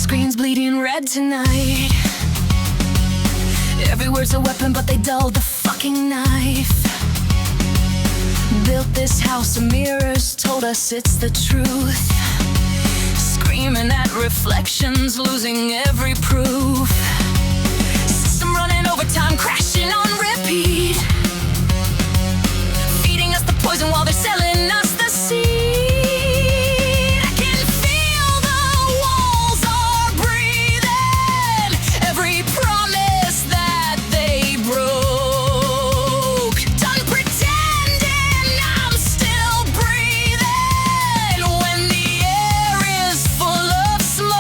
Screens bleeding red tonight. Every word's a weapon, but they dull the fucking knife. Built this house of mirrors, told us it's the truth. Screaming at reflections, losing every proof. System running overtime, crashing on repeat. Feeding us the poison while they're selling us the seed. I can feel the walls are breathing. Every promise that they broke. Done pretending I'm still breathing when the air is full of smoke.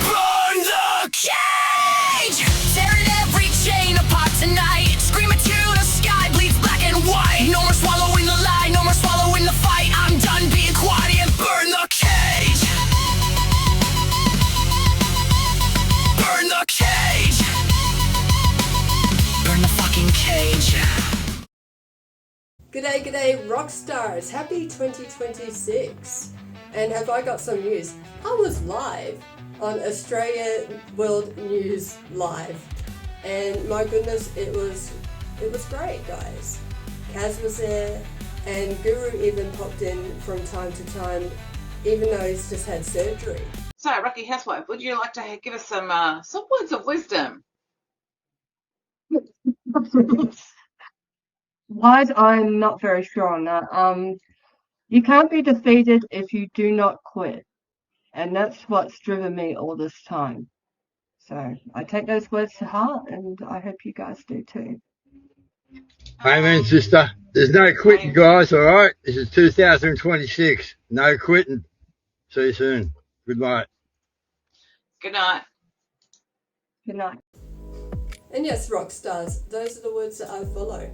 Burn the cage! Tearing every chain apart tonight. Screaming to the sky, bleeds black and white. No more swallowing the lie, no more swallowing the fight. I'm done being quiet and burn the cage. Burn the cage. Burn the fucking cage. G'day, g'day, Rockstars! Happy 2026! And have I got some news? I was live on Australia World News Live, and my goodness, it was great, guys. Kaz was there, and Guru even popped in from time to time, even though he's just had surgery. So, Rocky Housewife, would you like to give us some words of wisdom? Wise, I'm not very sure on that. You can't be defeated if you do not quit. And that's what's driven me all this time. So I take those words to heart, and I hope you guys do too. Amen, sister. There's no quitting, guys, all right? This is 2026. No quitting. See you soon. Good night. Good night. Good night. And yes, Rockstars, those are the words that I follow.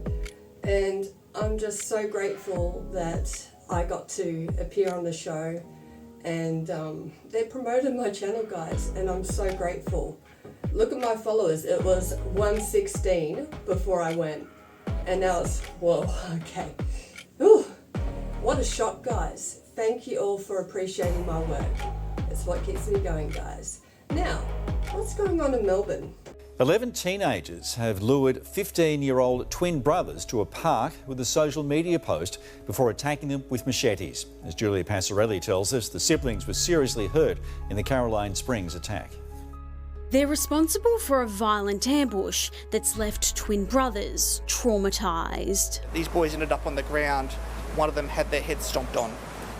And I'm just so grateful that I got to appear on the show, and they promoted my channel, guys, and I'm so grateful. Look at my followers. It was 116 before I went, and now it's, whoa, okay. Ooh, what a shock, guys. Thank you all for appreciating my work. It's what keeps me going, guys. Now, what's going on in Melbourne? 11 teenagers have lured 15-year-old twin brothers to a park with a social media post before attacking them with machetes. As Julia Passarelli tells us, the siblings were seriously hurt in the Caroline Springs attack. They're responsible for a violent ambush that's left twin brothers traumatised. These boys ended up on the ground. One of them had their head stomped on.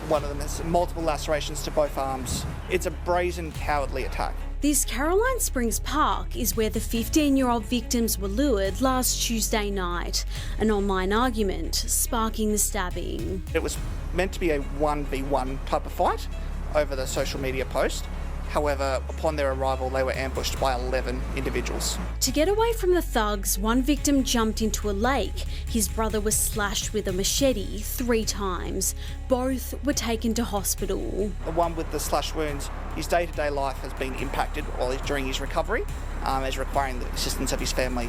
One of them has multiple lacerations to both arms. It's a brazen, cowardly attack. This Caroline Springs Park is where the 15-year-old victims were lured last Tuesday night, an online argument sparking the stabbing. It was meant to be a 1v1 type of fight over the social media post. However, upon their arrival, they were ambushed by 11 individuals. To get away from the thugs, one victim jumped into a lake. His brother was slashed with a machete 3 times. Both were taken to hospital. The one with the slash wounds, his day-to-day life has been impacted during his recovery, as requiring the assistance of his family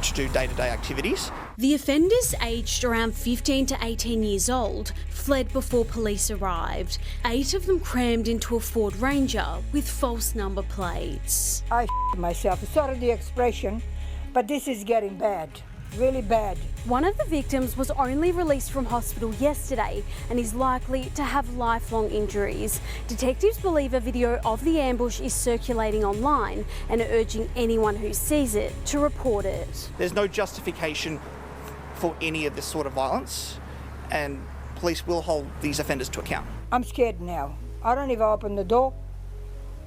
to do day-to-day activities. The offenders, aged around 15 to 18 years old, fled before police arrived. 8 of them crammed into a Ford Ranger with false number plates. I myself, sorry the expression, but this is getting bad, really bad. One of the victims was only released from hospital yesterday and is likely to have lifelong injuries. Detectives believe a video of the ambush is circulating online and are urging anyone who sees it to report it. There's no justification for any of this sort of violence, and police will hold these offenders to account. I'm scared now. I don't even open the door.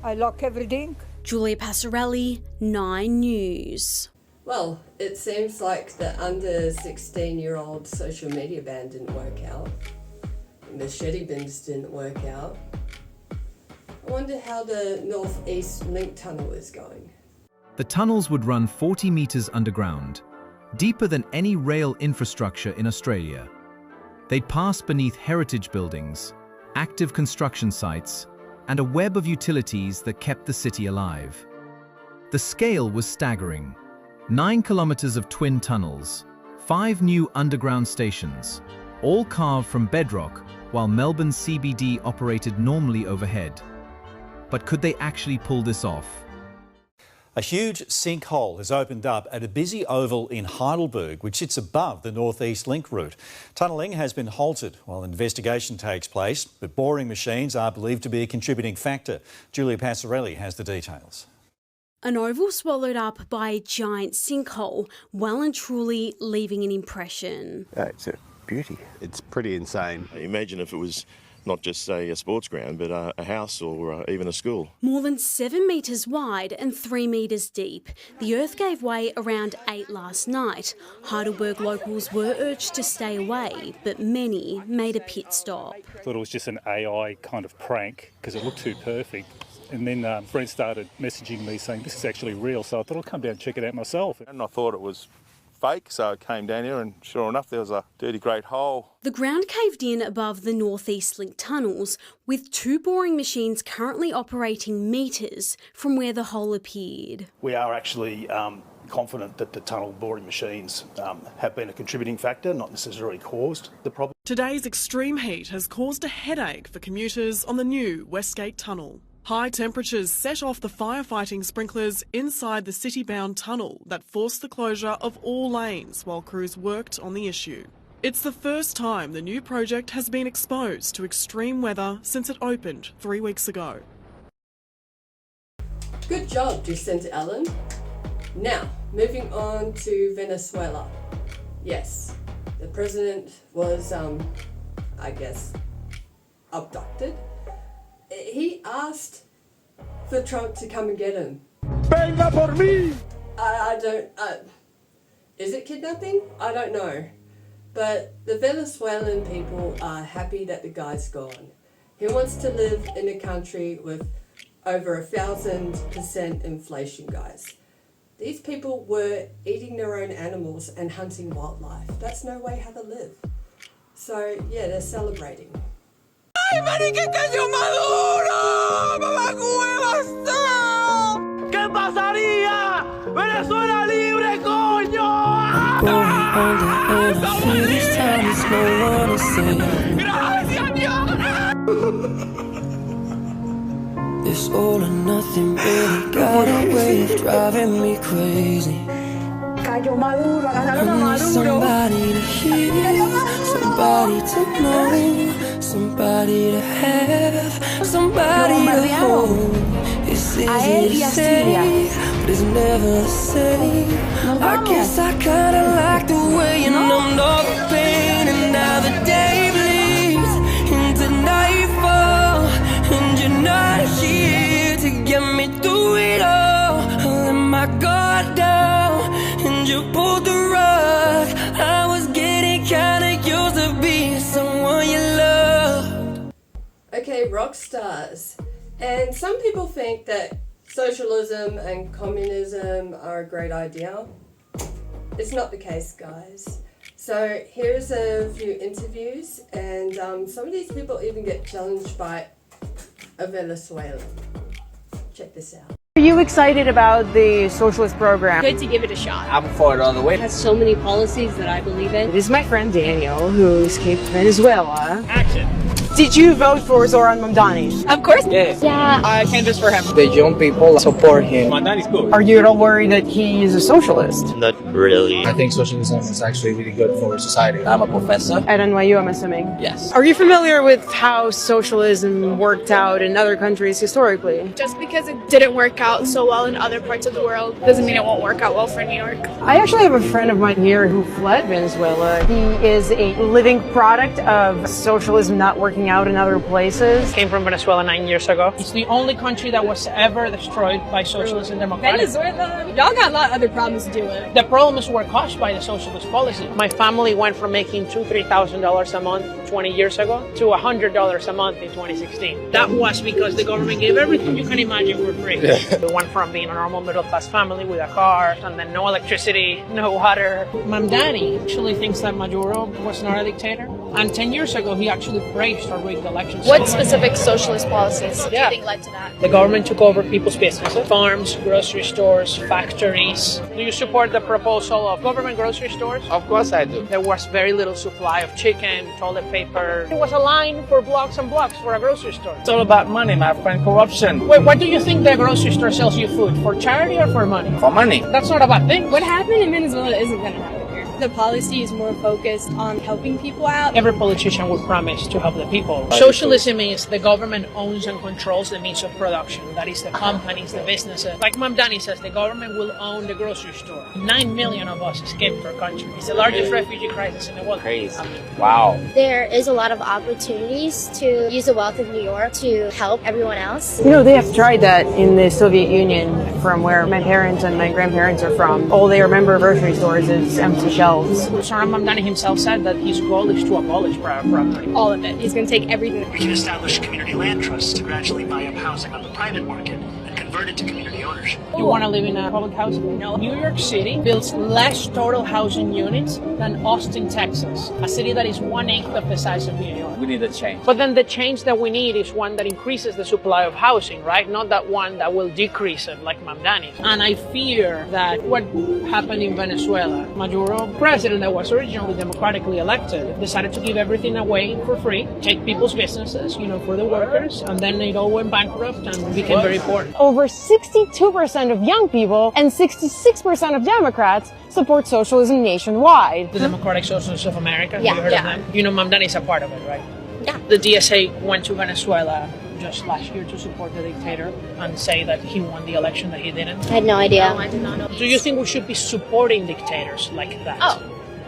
I lock everything. Julia Passarelli, 9 News. Well, it seems like the under 16-year-old social media ban didn't work out. The machete bins didn't work out. I wonder how the Northeast Link Tunnel is going. The tunnels would run 40 metres underground, deeper than any rail infrastructure in Australia. They'd pass beneath heritage buildings, active construction sites, and a web of utilities that kept the city alive. The scale was staggering. 9 kilometres of twin tunnels, 5 new underground stations, all carved from bedrock while Melbourne's CBD operated normally overhead. But could they actually pull this off? A huge sinkhole has opened up at a busy oval in Heidelberg, which sits above the North East Link route. Tunnelling has been halted while an investigation takes place, but boring machines are believed to be a contributing factor. Julia Passarelli has the details. An oval swallowed up by a giant sinkhole, well and truly leaving an impression. It's a beauty. It's pretty insane. Imagine if it was not just, say, a sports ground, but a house or even a school. More than 7 metres wide and 3 metres deep, the earth gave way around 8 last night. Heidelberg locals were urged to stay away, but many made a pit stop. I thought it was just an AI kind of prank because it looked too perfect. And then friends started messaging me saying this is actually real, so I thought I'll come down and check it out myself. And I thought it was fake, so I came down here and sure enough there was a dirty great hole. The ground caved in above the North East Link tunnels, with 2 boring machines currently operating metres from where the hole appeared. We are actually confident that the tunnel boring machines have been a contributing factor, not necessarily caused the problem. Today's extreme heat has caused a headache for commuters on the new Westgate Tunnel. High temperatures set off the firefighting sprinklers inside the city-bound tunnel that forced the closure of all lanes while crews worked on the issue. It's the first time the new project has been exposed to extreme weather since it opened 3 weeks ago. Good job, Jacinta Allen. Now, moving on to Venezuela. Yes, the president was, I guess, abducted. He asked for Trump to come and get him. Venga por mí! Is it kidnapping? I don't know. But the Venezuelan people are happy that the guy's gone. He wants to live in a country with over 1,000% inflation, guys. These people were eating their own animals and hunting wildlife. That's no way how to live. So, yeah, they're celebrating. ¡Ay, marica, que dio Maduro! ¡Mamá huevas! ¿Qué pasaría? ¡Venezuela libre, coño! ¡Gracias, Dios! This all or nothing really got a way of driving me crazy. Cayó Maduro, agarraron a Maduro. Somebody to hear, somebody to know, somebody to have, somebody to hold. It's easy to say, but it's never the same. I guess I kinda like the way you numbed all the pain, and now the day bleeds into nightfall, and you're not here to get me through it all. I let my guard down, and you pulled the rug. I was getting kinda used to being someone you loved. Okay, Rockstars. And some people think that socialism and communism are a great idea. It's not the case, guys. So here's a few interviews, and some of these people even get challenged by a Venezuelan. Check this out. Are you excited about the socialist program? Good to give it a shot. I'm for it all the way. It has so many policies that I believe in. This is my friend Daniel, who escaped Venezuela. Action! Did you vote for Zoran Mamdani? Of course. Yes. Yeah. I canvassed for him. The young people support him. Mamdani's good. Are you at all worried that he is a socialist? Not really. I think socialism is actually really good for society. I'm a professor. At NYU, I'm assuming. Yes. Are you familiar with how socialism worked out in other countries historically? Just because it didn't work out so well in other parts of the world doesn't mean it won't work out well for New York. I actually have a friend of mine here who fled Venezuela. He is a living product of socialism not working out in other places. Came from Venezuela 9 years ago. It's the only country that was ever destroyed by socialism and democracy. Venezuela, y'all got a lot of other problems to deal with. The problems were caused by the socialist policy. My family went from making $2,000-3,000 a month 20 years ago to $100 a month in 2016. That was because the government gave everything you can imagine for free. We went from being a normal middle-class family with a car, and then no electricity, no water. Mamdani actually thinks that Maduro was not a dictator. And 10 years ago, he actually praised our rigged elections. What specific socialist policies do you think led to that? The government took over people's businesses, farms, grocery stores, factories. Do you support the proposal of government grocery stores? Of course I do. There was very little supply of chicken, toilet paper. There was a line for blocks and blocks for a grocery store. It's all about money, my friend, corruption. Wait, why do you think the grocery store sells you food? For charity or for money? For money. That's not a bad thing. What happened in Venezuela isn't going to happen here. The policy is more focused on helping people out. Every politician would promise to help the people. Socialism is the government owns and controls the means of production. That is the companies, the businesses. Like Mom Danny says, the government will own the grocery store. 9 million of us escaped our country. It's the largest refugee crisis in the world. Crazy. Wow. There is a lot of opportunities to use the wealth of New York to help everyone else. You know, they have tried that in the Soviet Union, from where my parents and my grandparents are from. All they remember of grocery stores is empty shelves. Saram Mamdani himself said that his goal is to abolish private property. All of it. He's going to take everything. We can establish community land trusts to gradually buy up housing on the private market and convert it to community ownership. You want to live in a public housing? No. New York City builds less total housing units than Austin, Texas, a city that is 1/8 of the size of New York. We need a change. But then the change that we need is one that increases the supply of housing, right? Not that one that will decrease it, like Mamdani. And I fear that what happened in Venezuela, Maduro, president that was originally democratically elected, decided to give everything away for free, take people's businesses, for the workers, and then it all went bankrupt and became very poor. Over 62% of young people and 66% of Democrats support socialism nationwide. The Democratic Socialists of America, Yeah. have you heard Yeah. of them? Mamdani is a part of it, right? Yeah. The DSA went to Venezuela just last year to support the dictator and say that he won the election that he didn't. I had no idea. No, I did not know. Do you think we should be supporting dictators like that? Oh,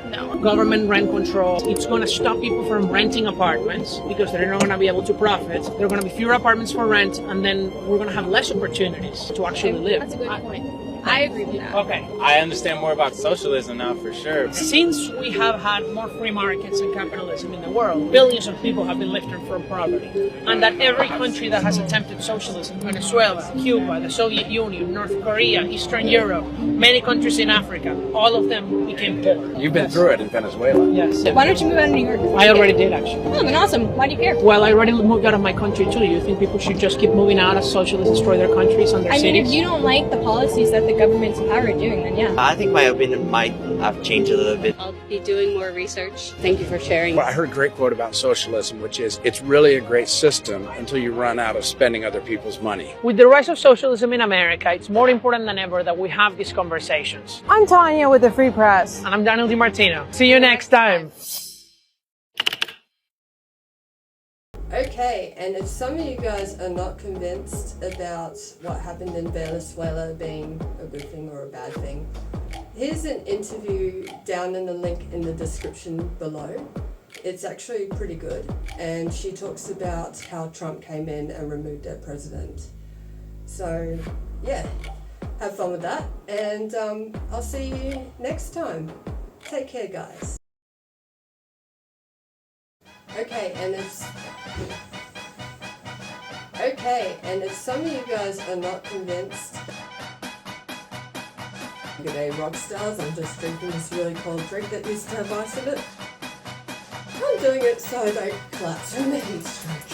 no. Government rent control, it's going to stop people from renting apartments because they're not going to be able to profit. There are going to be fewer apartments for rent, and then we're going to have less opportunities to actually live. That's a good point. I agree with that. Okay. I understand more about socialism now for sure. Since we have had more free markets and capitalism in the world, billions of people have been lifted from poverty. And that every country that has attempted socialism, Venezuela, Cuba, the Soviet Union, North Korea, Eastern Europe, many countries in Africa, all of them became poor. You've been through it in Venezuela. Yes. Why don't you move out of New York? I already did, actually. Oh, then awesome. Why do you care? Well, I already moved out of my country too. You think people should just keep moving out as socialists destroy their countries and their I mean, cities? if you don't like the policies that the government's in power are doing, then yeah. I think my opinion might have changed a little bit. I'll be doing more research. Thank you for sharing. Well, I heard a great quote about socialism, which is, it's really a great system until you run out of spending other people's money. With the rise of socialism in America, it's more important than ever that we have these conversations. I'm Tanya with the Free Press. And I'm Daniel DiMartino. See you next time. Okay, and if some of you guys are not convinced about what happened in Venezuela being a good thing or a bad thing, here's an interview down in the link in the description below. It's actually pretty good, and she talks about how Trump came in and removed their president. So, yeah, have fun with that, and I'll see you next time. Take care, guys. Okay, and if some of you guys are not convinced, g'day Rockstars, I'm just drinking this really cold drink that used to have ice in it. I'm doing it so I don't collapse from the heat stroke.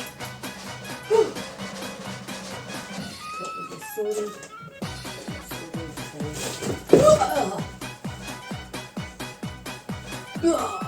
Whew. Got this sorted. Ugh.